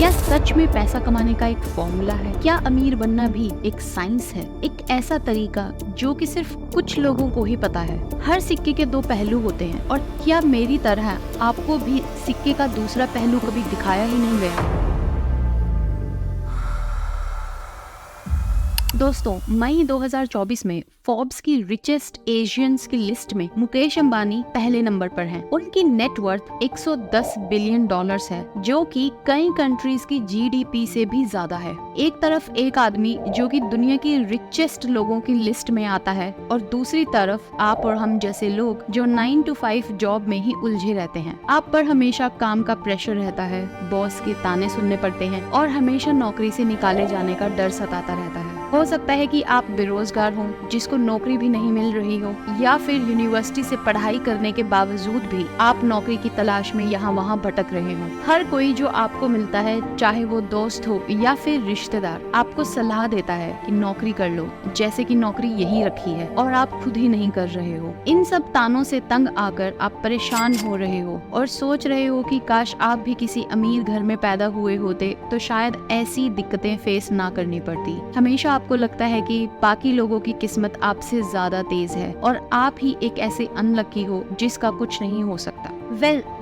क्या सच में पैसा कमाने का एक फॉर्मूला है? क्या अमीर बनना भी एक साइंस है? एक ऐसा तरीका जो कि सिर्फ कुछ लोगों को ही पता है। हर सिक्के के दो पहलू होते हैं और क्या मेरी तरह आपको भी सिक्के का दूसरा पहलू कभी दिखाया ही नहीं गया? दोस्तों, मई 2024 में फोर्ब्स की रिचेस्ट एशियंस की लिस्ट में मुकेश अंबानी पहले नंबर पर हैं। उनकी नेटवर्थ 110 बिलियन डॉलर्स है, जो कि कई कंट्रीज की जीडीपी से भी ज्यादा है। एक तरफ एक आदमी जो कि दुनिया की रिचेस्ट लोगों की लिस्ट में आता है और दूसरी तरफ आप और हम जैसे लोग जो 9 to 5 जॉब में ही उलझे रहते हैं। आप पर हमेशा काम का प्रेशर रहता है, बॉस के ताने सुनने पड़ते हैं और हमेशा नौकरी से निकाले जाने का डर सताता रहता है। हो सकता है कि आप बेरोजगार हो, जिसको नौकरी भी नहीं मिल रही हो, या फिर यूनिवर्सिटी से पढ़ाई करने के बावजूद भी आप नौकरी की तलाश में यहाँ वहाँ भटक रहे हो। हर कोई जो आपको मिलता है, चाहे वो दोस्त हो या फिर रिश्तेदार, आपको सलाह देता है कि नौकरी कर लो, जैसे कि नौकरी यही रखी है और आप खुद ही नहीं कर रहे हो। इन सब तानों से तंग आकर आप परेशान हो रहे हो और सोच रहे हो कि काश आप भी किसी अमीर घर में पैदा हुए होते तो शायद ऐसी दिक्कतें फेस ना करनी पड़ती। हमेशा आपको लगता है कि बाकी लोगों की किस्मत आपसे ज्यादा तेज है और आप ही एक ऐसे अनलकी हो जिसका कुछ नहीं हो सकता।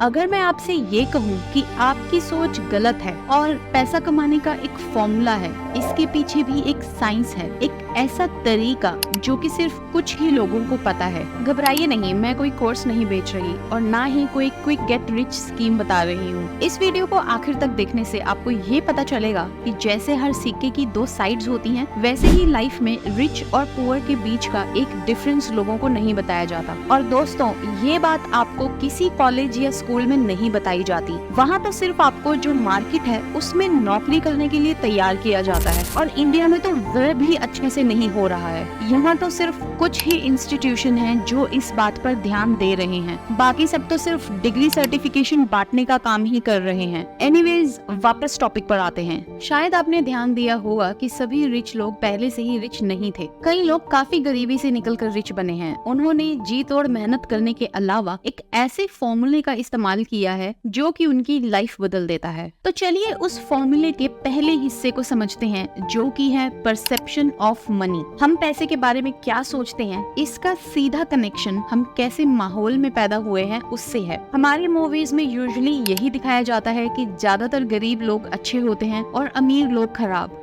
अगर मैं आपसे ये कहूँ कि आपकी सोच गलत है और पैसा कमाने का एक फॉर्मूला है, इसके पीछे भी एक साइंस है, एक ऐसा तरीका जो कि सिर्फ कुछ ही लोगों को पता है। घबराइए नहीं, मैं कोई कोर्स नहीं बेच रही और ना ही कोई क्विक गेट रिच स्कीम बता रही हूँ। इस वीडियो को आखिर तक देखने से आपको ये पता चलेगा कि जैसे हर सिक्के की दो साइड्स होती हैं, वैसे ही लाइफ में रिच और पुअर के बीच का एक डिफरेंस लोगों को नहीं बताया जाता। और दोस्तों, ये बात आपको किसी कॉलेज या स्कूल में नहीं बताई जाती। वहाँ तो सिर्फ आपको जो मार्केट है उसमें नौकरी करने के लिए तैयार किया जाता है और इंडिया में तो वह भी अच्छे से नहीं हो रहा है। यहाँ तो सिर्फ कुछ ही इंस्टीट्यूशन हैं जो इस बात पर ध्यान दे रहे हैं, बाकी सब तो सिर्फ डिग्री सर्टिफिकेशन बांटने का काम ही कर रहे हैं। एनीवेज, वापस टॉपिक पर आते हैं। शायद आपने ध्यान दिया होगा कि सभी रिच लोग पहले से ही रिच नहीं थे। कई लोग काफी गरीबी से निकलकर रिच बने हैं। उन्होंने जी तोड़ मेहनत करने के अलावा एक ऐसे फॉर्मूले का इस्तेमाल किया है जो कि उनकी लाइफ बदल देता है। तो चलिए उस फॉर्मूले के पहले हिस्से को समझते हैं, जो कि है परसेप्शन ऑफ मनी। हम पैसे के बारे में क्या सोचते हैं, इसका सीधा कनेक्शन हम कैसे माहौल में पैदा हुए हैं उससे है। हमारी मूवीज में यूजुअली यही दिखाया जाता है कि ज्यादातर गरीब लोग अच्छे होते हैं और अमीर लोग खराब।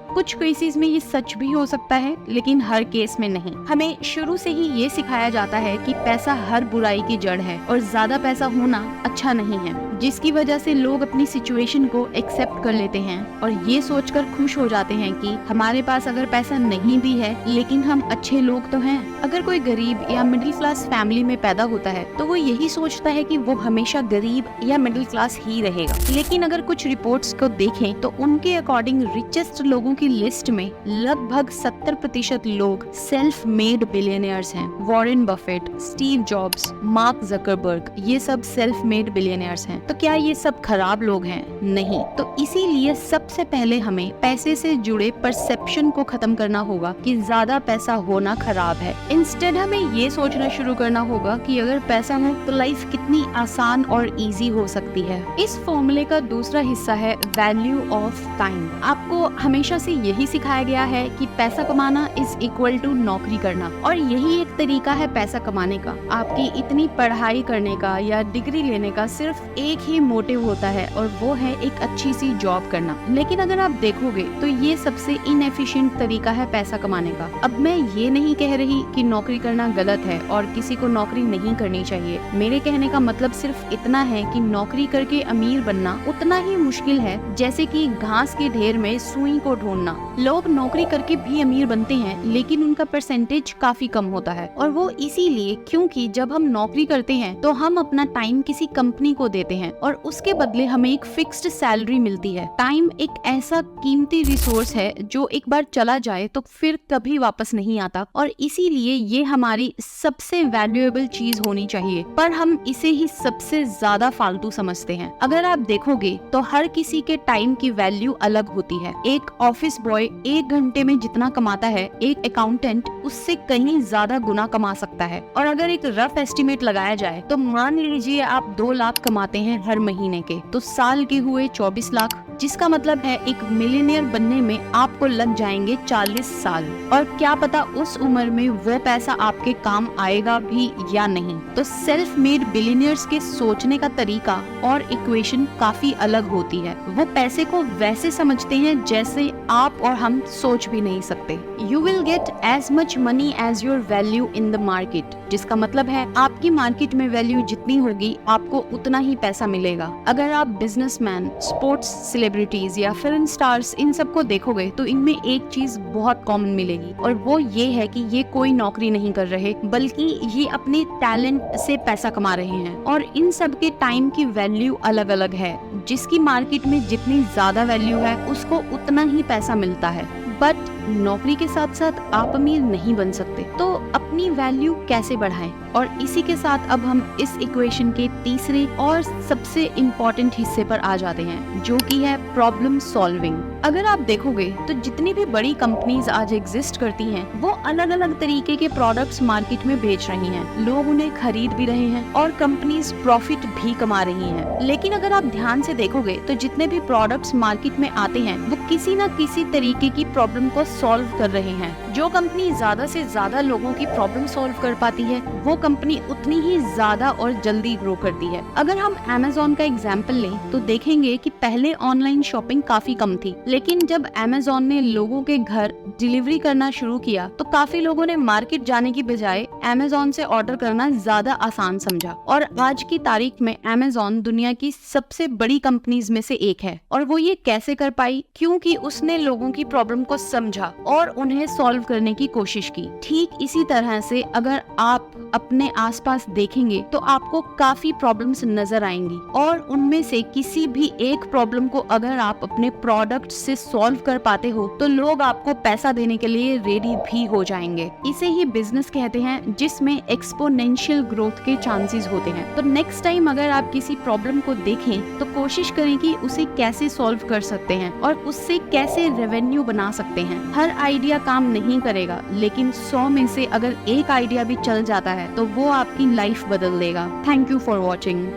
कुछ केसेस में ये सच भी हो सकता है, लेकिन हर केस में नहीं। हमें शुरू से ही ये सिखाया जाता है कि पैसा हर बुराई की जड़ है और ज्यादा पैसा होना अच्छा नहीं है, जिसकी वजह से लोग अपनी सिचुएशन को एक्सेप्ट कर लेते हैं और ये सोचकर खुश हो जाते हैं कि हमारे पास अगर पैसा नहीं भी है लेकिन हम अच्छे लोग तो हैं। अगर कोई गरीब या मिडिल क्लास फैमिली में पैदा होता है तो वो यही सोचता है कि वो हमेशा गरीब या मिडिल क्लास ही रहेगा। लेकिन अगर कुछ रिपोर्ट्स को देखें तो उनके अकॉर्डिंग रिचेस्ट लोगों की लिस्ट में लगभग 70% लोग सेल्फ मेड बिलियनियर्स हैं। Warren Buffett, Steve jobs, mark Zuckerberg, ये सब सेल्फ मेड बिलियनियर्स हैं। तो क्या ये सब खराब लोग हैं? नहीं। तो इसीलिए सबसे पहले हमें पैसे से जुड़े परसेप्शन को खत्म करना होगा कि ज्यादा पैसा होना खराब है। इंस्टेड हमें ये सोचना शुरू करना होगा कि अगर पैसा हो तो लाइफ कितनी आसान और इजी हो सकती है। इस फॉर्मूले का दूसरा हिस्सा है वैल्यू ऑफ टाइम। आपको हमेशा से यही सिखाया गया है कि पैसा कमाना इज इक्वल टू नौकरी करना, और यही एक तरीका है पैसा कमाने का। आपकी इतनी पढ़ाई करने का या डिग्री लेने का सिर्फ एक ही मोटिव होता है और वो है एक अच्छी सी जॉब करना। लेकिन अगर आप देखोगे तो ये सबसे इनएफिशिएंट तरीका है पैसा कमाने का। अब मैं ये नहीं कह रही कि नौकरी करना गलत है और किसी को नौकरी नहीं करनी चाहिए। मेरे कहने का मतलब सिर्फ इतना है कि नौकरी करके अमीर बनना उतना ही मुश्किल है जैसे कि घास के ढेर में सुई को ढूंढना। लोग नौकरी करके भी अमीर बनते हैं, लेकिन उनका परसेंटेज काफी कम होता है, और वो इसीलिए क्योंकि जब हम नौकरी करते हैं तो हम अपना टाइम किसी कंपनी को देते हैं और उसके बदले हमें एक फिक्स्ड सैलरी मिलती है। टाइम एक ऐसा कीमती रिसोर्स है जो एक बार चला जाए तो फिर कभी वापस नहीं आता, और इसीलिए ये हमारी सबसे वैल्यूएबल चीज होनी चाहिए, पर हम इसे ही सबसे ज्यादा फालतू समझते हैं। अगर आप देखोगे तो हर किसी के टाइम की वैल्यू अलग होती है। एक ऑफिस बॉय 1 घंटे में जितना कमाता है, एक अकाउंटेंट उससे कहीं ज्यादा गुना कमा सकता है। और अगर एक रफ एस्टिमेट लगाया जाए तो मान लीजिए आप 2 लाख कमाते हैं हर महीने के, तो साल के हुए 24 लाख। जिसका मतलब है एक मिलियनियर बनने में आपको लग जाएंगे 40 साल। और क्या पता उस उम्र में वो पैसा आपके काम आएगा भी या नहीं। तो सेल्फ मेड बिलियनियर्स के सोचने का तरीका और इक्वेशन काफी अलग होती है। वो पैसे को वैसे समझते हैं जैसे आप और हम सोच भी नहीं सकते। You will get as much money as your value in the market, जिसका मतलब है आपकी मार्केट में वैल्यू जितनी होगी आपको उतना ही पैसा मिलेगा। अगर आप बिजनेसमैन, स्पोर्ट्स सेलिब्रिटीज या फिल्म स्टार्स इन सबको देखोगे तो इनमें एक चीज बहुत कॉमन मिलेगी, और वो ये है कि ये कोई नौकरी नहीं कर रहे बल्कि ये अपने टैलेंट से पैसा कमा रहे हैं। और इन सब के टाइम की वैल्यू अलग अलग है। जिसकी मार्केट में जितनी ज्यादा वैल्यू है उसको उतना ही पैसा मिलता है। बट नौकरी के साथ साथ आप अमीर नहीं बन सकते। तो अपनी वैल्यू कैसे बढ़ाएं? और इसी के साथ अब हम इस इक्वेशन के तीसरे और सबसे इम्पोर्टेंट हिस्से पर आ जाते हैं, जो कि है प्रॉब्लम सॉल्विंग। अगर आप देखोगे तो जितनी भी बड़ी कंपनीज आज एग्जिस्ट करती हैं, वो अलग अलग तरीके के प्रोडक्ट्स मार्केट में बेच रही हैं। लोग उन्हें खरीद भी रहे हैं और कंपनीज प्रॉफिट भी कमा रही हैं। लेकिन अगर आप ध्यान से देखोगे तो जितने भी प्रोडक्ट्स मार्केट में आते हैं वो किसी न किसी तरीके की प्रॉब्लम को सॉल्व कर रहे हैं। जो कंपनी ज्यादा से ज्यादा लोगों की प्रॉब्लम सॉल्व कर पाती है वो कंपनी उतनी ही ज्यादा और जल्दी ग्रो करती है। अगर हम Amazon का एग्जाम्पल लें तो देखेंगे कि पहले ऑनलाइन शॉपिंग काफी कम थी, लेकिन जब Amazon ने लोगों के घर डिलीवरी करना शुरू किया तो काफी लोगों ने मार्केट जाने की बजाय Amazon से ऑर्डर करना ज्यादा आसान समझा। और आज की तारीख में Amazon दुनिया की सबसे बड़ी कंपनीज में से एक है। और वो ये कैसे कर पाई? क्योंकि उसने लोगों की प्रॉब्लम को समझा और उन्हें सॉल्व करने की कोशिश की। ठीक इसी तरह से अगर आप अपने आसपास देखेंगे तो आपको काफी प्रॉब्लम्स नजर आएंगी, और उनमें से किसी भी एक प्रॉब्लम को अगर आप अपने प्रोडक्ट से सॉल्व कर पाते हो तो लोग आपको पैसा देने के लिए रेडी भी हो जाएंगे। इसे ही बिजनेस कहते हैं, जिसमें एक्सपोनेंशियल ग्रोथ के चांसेस होते हैं। तो नेक्स्ट टाइम अगर आप किसी प्रॉब्लम को देखें तो कोशिश करें कि उसे कैसे सॉल्व कर सकते हैं और उससे कैसे रेवेन्यू बना सकते हैं। हर आइडिया काम नहीं करेगा, लेकिन 100 में से अगर एक आइडिया भी चल जाता है तो वो आपकी लाइफ बदल देगा। Thank you for watching.